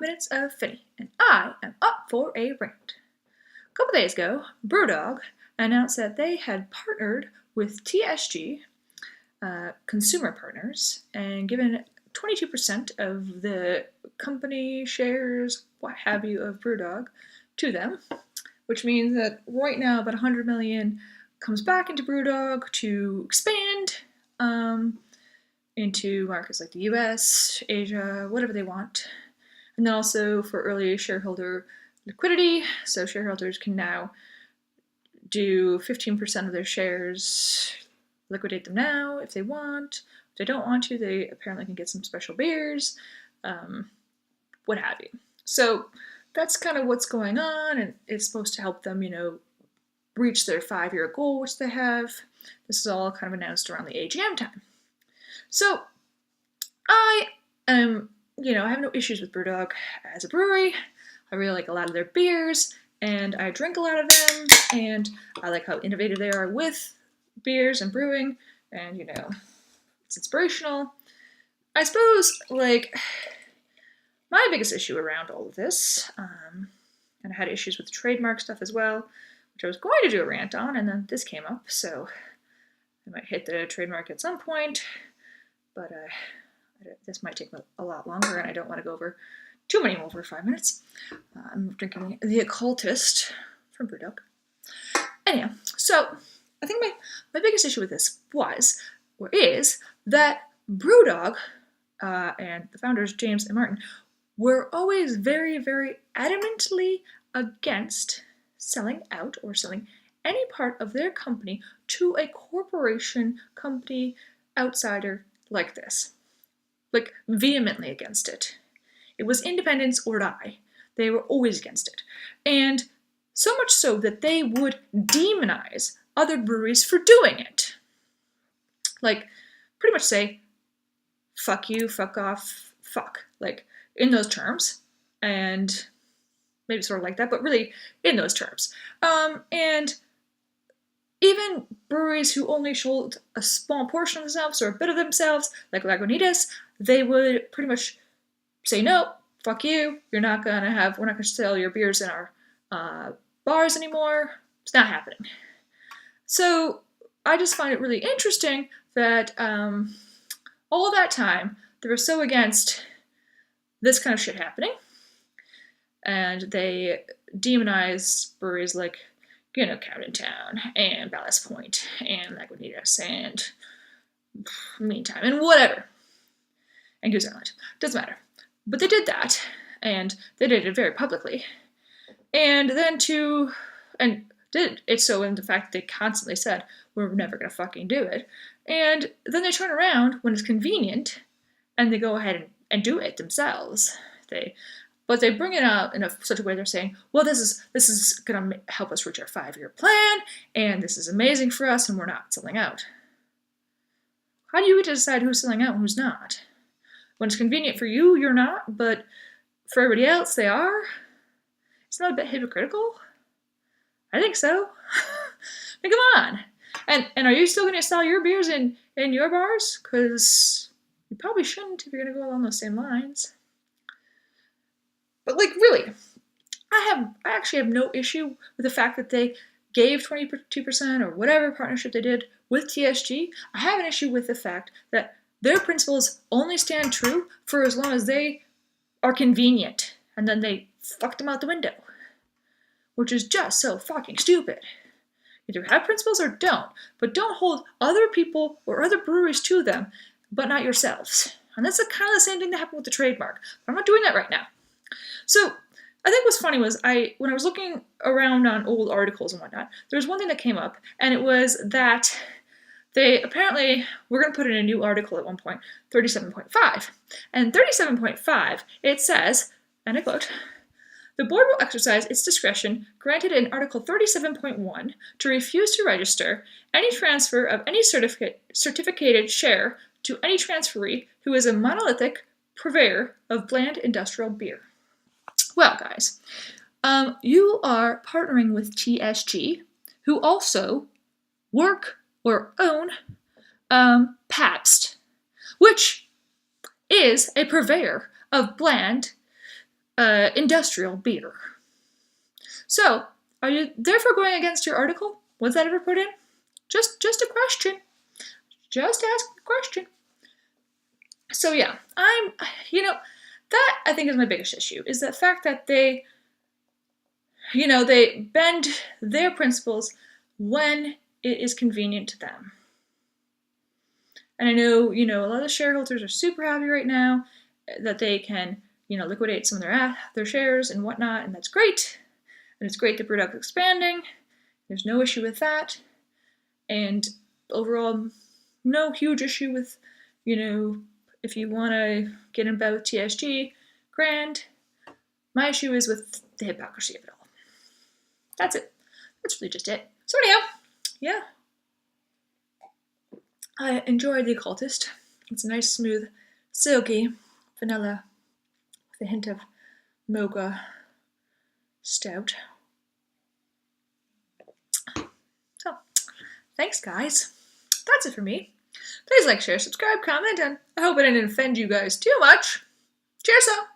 minutes of Finney, and I am up for a rant. A couple days ago, BrewDog announced that they had partnered with TSG, consumer partners, and given 22% of the company shares, what have you, of BrewDog to them, which means that right now about 100 million comes back into BrewDog to expand into markets like the US, Asia, whatever they want. And then also for early shareholder liquidity, so shareholders can now do 15% of their shares, liquidate them now if they want. If they don't want to, they apparently can get some special beers, what have you. So that's kind of what's going on, and it's supposed to help them, reach their 5-year goal, which they have. This is all kind of announced around the AGM time. So I am, I have no issues with BrewDog as a brewery. I really like a lot of their beers, and I drink a lot of them, and I like how innovative they are with beers and brewing, and, it's inspirational. I suppose, my biggest issue around all of this, and I had issues with the trademark stuff as well, which I was going to do a rant on, and then this came up, so I might hit the trademark at some point, but this might take a lot longer, and I don't want to go over too many over 5 minutes. I'm drinking The Occultist from BrewDog. Anyhow, so I think my biggest issue with this is that BrewDog and the founders, James and Martin, were always very, very adamantly against selling out or selling any part of their company to a corporation, company, outsider like this. Vehemently against it. It was independence or die. They were always against it. And so much so that they would demonize other breweries for doing it. Pretty much say, fuck you, fuck off, fuck. In those terms. And maybe sort of like that, but really in those terms. And even breweries who only sold a small portion of themselves or a bit of themselves, like Lagunitas, they would pretty much say, no, fuck you, we're not gonna sell your beers in our bars anymore. It's not happening. So I just find it really interesting that all that time they were so against this kind of shit happening, and they demonize breweries like Camden Town and Ballast Point and Lagunitas and Meantime and whatever, and Goose Island. Doesn't matter. But they did that, and they did it very publicly. And then did it so in the fact that they constantly said, we're never going to fucking do it. And then they turn around when it's convenient, and they go ahead and do it themselves. But they bring it out in such a way they're saying, well, this is going to help us reach our 5-year plan, and this is amazing for us, and we're not selling out. How do you get to decide who's selling out and who's not? When it's convenient for you, you're not, but for everybody else, they are? It's not a bit hypocritical? I think so. Come on. And are you still going to sell your beers in your bars? Because you probably shouldn't if you're going to go along those same lines. But really, I actually have no issue with the fact that they gave 22% or whatever partnership they did with TSG. I have an issue with the fact that their principles only stand true for as long as they are convenient, and then they fucked them out the window, which is just so fucking stupid. Either have principles or don't, but don't hold other people or other breweries to them, but not yourselves. And that's kind of the same thing that happened with the trademark, but I'm not doing that right now. So I think what's funny was when I was looking around on old articles and whatnot, there was one thing that came up, and it was that they apparently were going to put in a new article at one point, 37.5. And 37.5, it says, and I quote, the board will exercise its discretion granted in Article 37.1 to refuse to register any transfer of any certificated share to any transferee who is a monolithic purveyor of bland industrial beer. Well, guys, you are partnering with TSG, who also work or own Pabst, which is a purveyor of bland industrial beer. So, are you therefore going against your article? Was that ever put in? Just a question. Just ask a question. So yeah, that I think is my biggest issue, is the fact that they bend their principles when it is convenient to them. And I know, a lot of shareholders are super happy right now that they can, liquidate some of their shares and whatnot, and that's great. And it's great that BrewDog is expanding. There's no issue with that. And overall, no huge issue with, if you want to get involved with TSG, grand. My issue is with the hypocrisy of it all. That's it. That's really just it. So anyhow, yeah. I enjoyed The Occultist. It's a nice, smooth, silky vanilla with a hint of mocha stout. So, thanks guys. That's it for me. Please like, share, subscribe, comment, and I hope I didn't offend you guys too much. Cheers up!